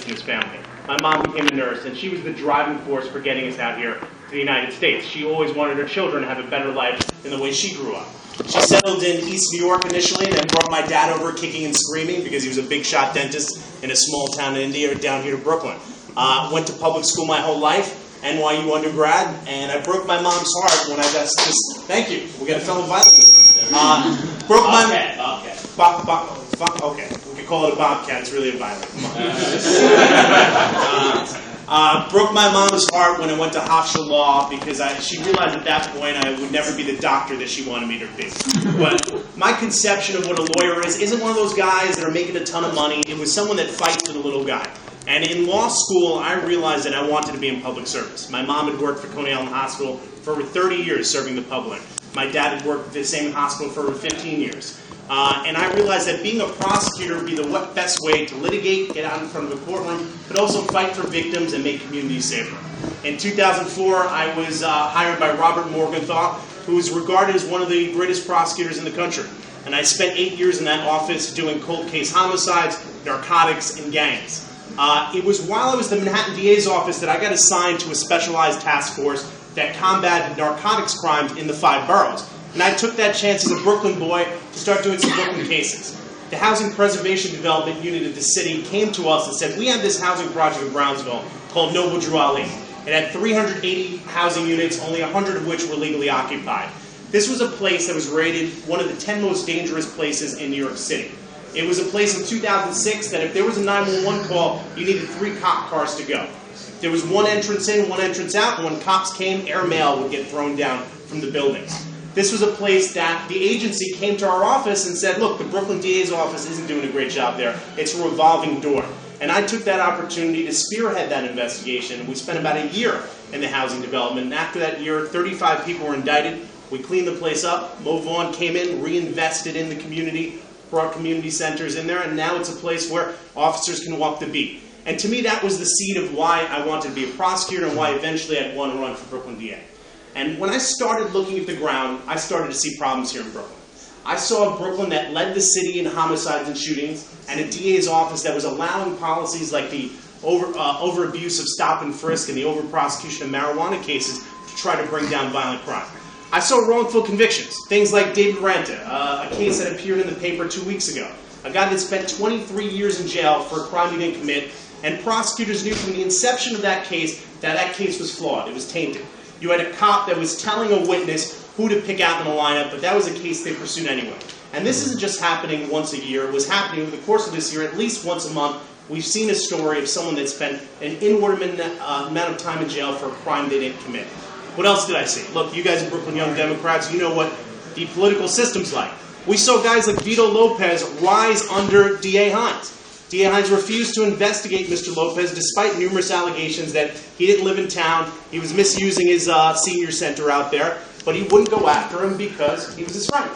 in his family. My mom became a nurse, and she was the driving force for getting us out here to the United States. She always wanted her children to have a better life than the way she grew up. She settled in East New York initially, and then brought my dad over kicking and screaming because he was a big shot dentist in a small town in India down here to Brooklyn. Went to public school my whole life, NYU undergrad, and I broke my mom's heart when I got this. Thank you. We got a fellow violent in the room. Broke my. Okay. We could call it a bobcat. It's really a violent. Come on. Broke my mom's heart when I went to Hofstra Law because she realized at that point I would never be the doctor that she wanted me to be. But my conception of what a lawyer isn't one of those guys that are making a ton of money. It was someone that fights for the little guy. And in law school, I realized that I wanted to be in public service. My mom had worked for Coney Island Hospital for over 30 years serving the public. My dad had worked at the same hospital for over 15 years. And I realized that being a prosecutor would be the best way to litigate, get out in front of a courtroom, but also fight for victims and make communities safer. In 2004, I was hired by Robert Morgenthau, who is regarded as one of the greatest prosecutors in the country. And I spent 8 years in that office doing cold case homicides, narcotics, and gangs. It was while I was at the Manhattan DA's office that I got assigned to a specialized task force that combated narcotics crimes in the 5 boroughs. And I took that chance as a Brooklyn boy to start doing some Brooklyn cases. The Housing Preservation Development Unit of the city came to us and said, we have this housing project in Brownsville called Noble Drew Ali. It had 380 housing units, only 100 of which were legally occupied. This was a place that was rated one of the 10 most dangerous places in New York City. It was a place in 2006 that if there was a 911 call, you needed 3 cop cars to go. There was one entrance in, one entrance out, and when cops came, airmail would get thrown down from the buildings. This was a place that the agency came to our office and said, look, the Brooklyn DA's office isn't doing a great job there. It's a revolving door. And I took that opportunity to spearhead that investigation. We spent about a year in the housing development. And after that year, 35 people were indicted. We cleaned the place up. Mo Vaughn came in, reinvested in the community, brought community centers in there, and now it's a place where officers can walk the beat. And to me, that was the seed of why I wanted to be a prosecutor and why eventually I'd want to run for Brooklyn DA. And when I started looking at the ground, I started to see problems here in Brooklyn. I saw a Brooklyn that led the city in homicides and shootings, and a DA's office that was allowing policies like the over-abuse of stop and frisk and the over-prosecution of marijuana cases to try to bring down violent crime. I saw wrongful convictions, things like David Ranta, a case that appeared in the paper 2 weeks ago. A guy that spent 23 years in jail for a crime he didn't commit, and prosecutors knew from the inception of that case was flawed. It was tainted. You had a cop that was telling a witness who to pick out in the lineup, but that was a case they pursued anyway. And this isn't just happening once a year. It was happening over the course of this year, at least once a month. We've seen a story of someone that spent an inordinate amount of time in jail for a crime they didn't commit. What else did I see? Look, you guys in Brooklyn Young Democrats, you know what the political system's like. We saw guys like Vito Lopez rise under D.A. Hines. D.A. Hines refused to investigate Mr. Lopez despite numerous allegations that he didn't live in town, he was misusing his senior center out there, but he wouldn't go after him because he was his friend.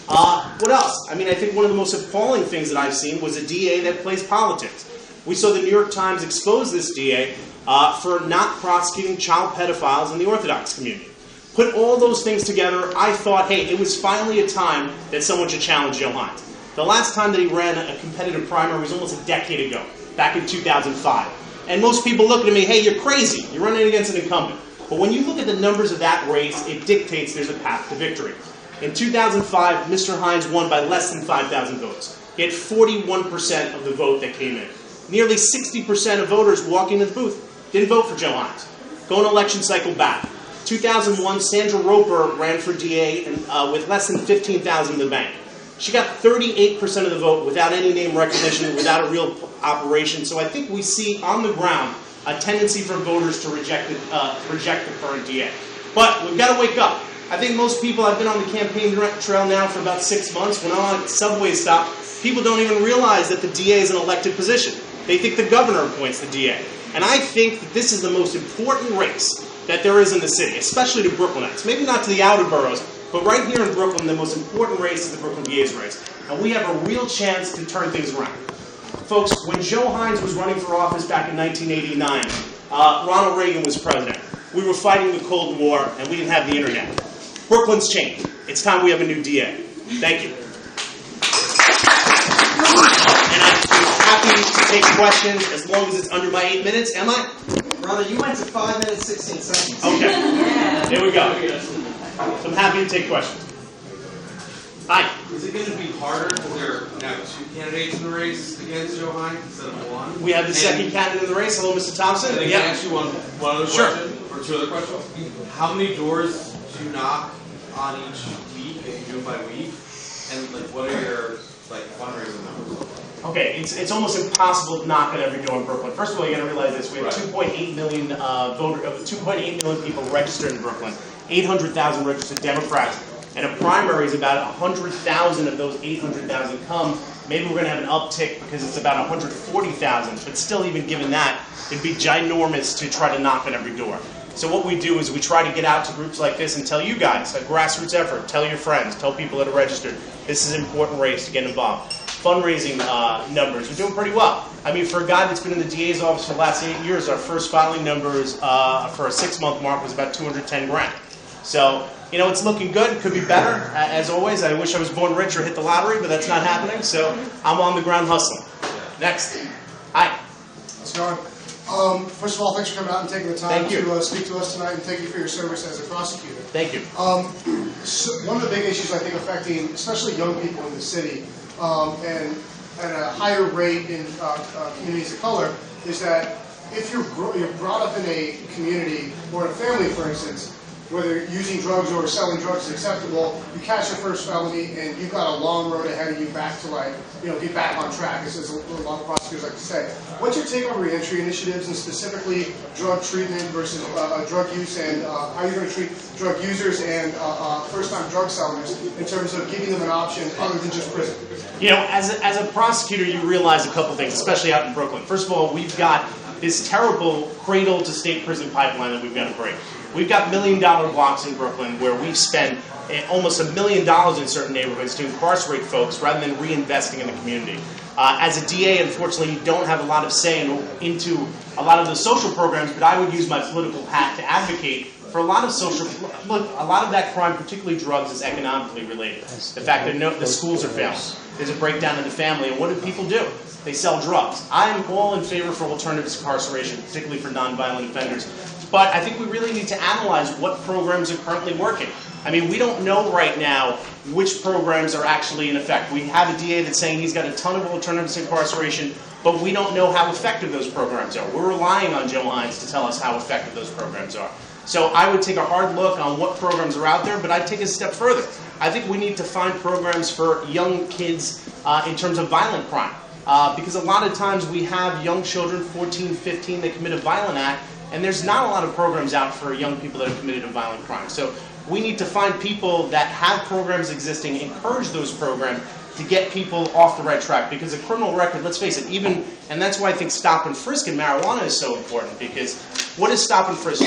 What else? I mean, I think one of the most appalling things that I've seen was a DA that plays politics. We saw the New York Times expose this DA for not prosecuting child pedophiles in the Orthodox community. Put all those things together, I thought, hey, it was finally a time that someone should challenge Joe Hines. The last time that he ran a competitive primary was almost a decade ago, back in 2005. And most people look at me, hey, you're crazy. You're running against an incumbent. But when you look at the numbers of that race, it dictates there's a path to victory. In 2005, Mr. Hines won by less than 5,000 votes. He had 41% of the vote that came in. Nearly 60% of voters walking into the booth didn't vote for Joe Hines. Go an election cycle back. 2001, Sandra Roper ran for DA with less than 15,000 in the bank. She got 38% of the vote without any name recognition, without a real operation. So I think we see on the ground a tendency for voters to reject the current DA. But we've got to wake up. I think most people, I've been on the campaign trail now for about 6 months. When I'm on a subway stop, people don't even realize that the DA is an elected position. They think the governor appoints the DA. And I think that this is the most important race that there is in the city, especially to Brooklynites. Maybe not to the outer boroughs, but right here in Brooklyn, the most important race is the Brooklyn DA's race. And we have a real chance to turn things around. Folks, when Joe Hines was running for office back in 1989, Ronald Reagan was president. We were fighting the Cold War, and we didn't have the internet. Brooklyn's changed. It's time we have a new DA. Thank you. And I happy to take questions as long as it's under my 8 minutes. Am I? Brother, you went to 5 minutes, 16 seconds. Okay. Here we go. So I'm happy to take questions. Hi. Is it going to be harder because there are now 2 candidates in the race against Joe Hines instead of 1? We have the second candidate in the race. Hello, Mr. Thompson. Can I ask you one other question? Or 2 other questions? How many doors do you knock on each week if you do it by week? And what are your fundraising numbers? Okay, it's almost impossible to knock on every door in Brooklyn. First of all, you got to realize this: we have 2.8 million 2.8 million people registered in Brooklyn, 800,000 registered Democrats, and a primary is about 100,000 of those 800,000 come. Maybe we're going to have an uptick because it's about 140,000, but still, even given that, it'd be ginormous to try to knock on every door. So what we do is we try to get out to groups like this and tell you guys, a grassroots effort, tell your friends, tell people that are registered, this is an important race to get involved. Fundraising numbers, we're doing pretty well. I mean, for a guy that's been in the DA's office for the last 8 years, our first filing numbers for a 6-month mark was about 210 grand. So, you know, it's looking good. It could be better. As always, I wish I was born rich or hit the lottery, but that's not happening. So I'm on the ground hustling. Next. Hi. How's it going? First of all, thanks for coming out and taking the time to speak to us tonight, and thank you for your service as a prosecutor. Thank you. So one of the big issues I think affecting especially young people in the city and at a higher rate in communities of color is that if you're brought up in a community or in a family, for instance, whether using drugs or selling drugs is acceptable, you catch your first felony and you've got a long road ahead of you back to get back on track, as a lot of prosecutors like to say. What's your take on reentry initiatives and specifically drug treatment versus drug use and how you're going to treat drug users and first-time drug sellers in terms of giving them an option other than just prison? You know, as a prosecutor, you realize a couple things, especially out in Brooklyn. First of all, we've got this terrible cradle to state prison pipeline that we've got to break. We've got $1 million blocks in Brooklyn where we've spent almost $1 million in certain neighborhoods to incarcerate folks rather than reinvesting in the community. As a DA, unfortunately, you don't have a lot of say into a lot of the social programs, but I would use my political hat to advocate for a lot of social. Look, a lot of that crime, particularly drugs, is economically related. The fact that the schools are failing, there's a breakdown in the family, and what do people do? They sell drugs. I'm all in favor for alternative incarceration, particularly for nonviolent offenders. But I think we really need to analyze what programs are currently working. I mean, we don't know right now which programs are actually in effect. We have a DA that's saying he's got a ton of alternatives to incarceration, but we don't know how effective those programs are. We're relying on Joe Hines to tell us how effective those programs are. So I would take a hard look on what programs are out there, but I'd take it a step further. I think we need to find programs for young kids in terms of violent crime. Because a lot of times we have young children, 14, 15, that commit a violent act, and there's not a lot of programs out for young people that have committed a violent crime. So we need to find people that have programs existing, encourage those programs to get people off the right track. Because a criminal record, let's face it, and that's why I think stop and frisk in marijuana is so important. Because what is stop and frisk?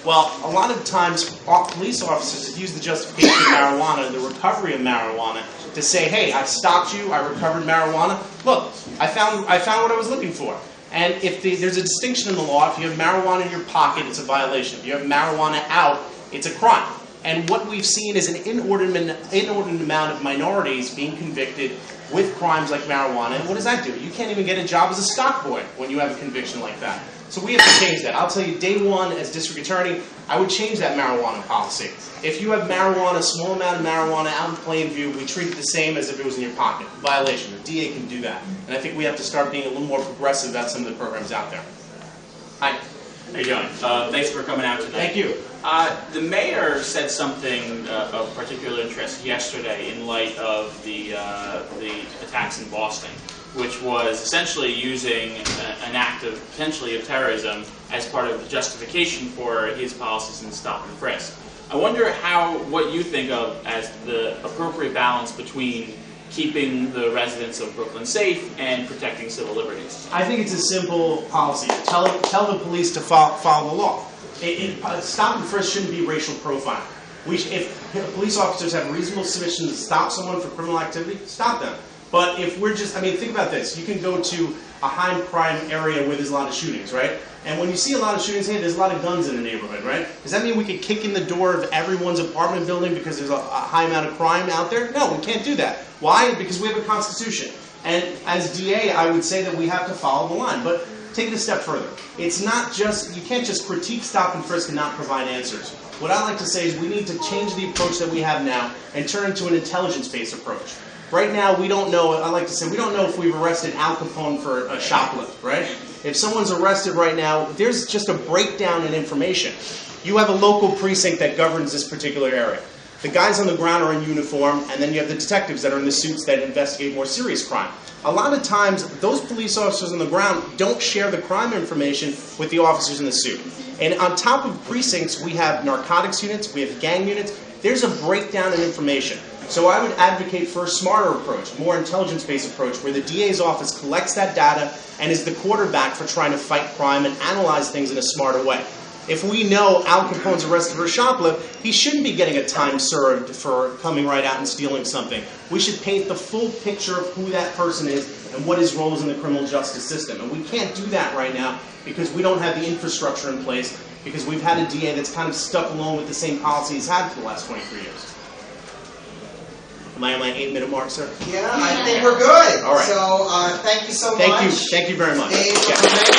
Well, a lot of times police officers use the justification of marijuana, the recovery of marijuana, to say, hey, I stopped you, I recovered marijuana. Look, I found what I was looking for. And if there's a distinction in the law, if you have marijuana in your pocket, it's a violation. If you have marijuana out, it's a crime. And what we've seen is an inordinate amount of minorities being convicted with crimes like marijuana. And what does that do? You can't even get a job as a stock boy when you have a conviction like that. So we have to change that. I'll tell you, day one, as district attorney, I would change that marijuana policy. If you have marijuana, a small amount of marijuana out in plain view, we treat it the same as if it was in your pocket. Violation. The DA can do that. And I think we have to start being a little more progressive about some of the programs out there. Hi. How you doing? Thanks for coming out today. Thank you. The mayor said something of particular interest yesterday in light of the attacks in Boston, which was essentially using an act of potentially of terrorism as part of the justification for his policies in stop and frisk. I wonder what you think of as the appropriate balance between keeping the residents of Brooklyn safe and protecting civil liberties. I think it's a simple policy. Tell the police to follow the law. Stop and frisk shouldn't be racial profiling. If police officers have reasonable suspicion to stop someone for criminal activity, stop them. But if we're think about this. You can go to a high crime area where there's a lot of shootings, right? And when you see a lot of shootings, hey, there's a lot of guns in the neighborhood, right? Does that mean we could kick in the door of everyone's apartment building because there's a high amount of crime out there? No, we can't do that. Why? Because we have a constitution. And as DA, I would say that we have to follow the line. But take it a step further. It's not just, you can't just critique stop and frisk and not provide answers. What I like to say is we need to change the approach that we have now and turn it to an intelligence-based approach. Right now, we don't know, I like to say, we don't know if we've arrested Al Capone for a shoplift, right? If someone's arrested right now, there's just a breakdown in information. You have a local precinct that governs this particular area. The guys on the ground are in uniform, and then you have the detectives that are in the suits that investigate more serious crime. A lot of times, those police officers on the ground don't share the crime information with the officers in the suit. And on top of precincts, we have narcotics units, we have gang units. There's a breakdown in information. So I would advocate for a smarter approach, more intelligence-based approach, where the DA's office collects that data and is the quarterback for trying to fight crime and analyze things in a smarter way. If we know Al Capone's arrested for a shoplift, he shouldn't be getting a time served for coming right out and stealing something. We should paint the full picture of who that person is and what his role is in the criminal justice system. And we can't do that right now because we don't have the infrastructure in place, because we've had a DA that's kind of stuck along with the same policy he's had for the last 23 years. Am I on my 8-minute mark, sir? Yeah, I think we're good. All right. So thank you so much. Thank you very much. Abe, Yeah.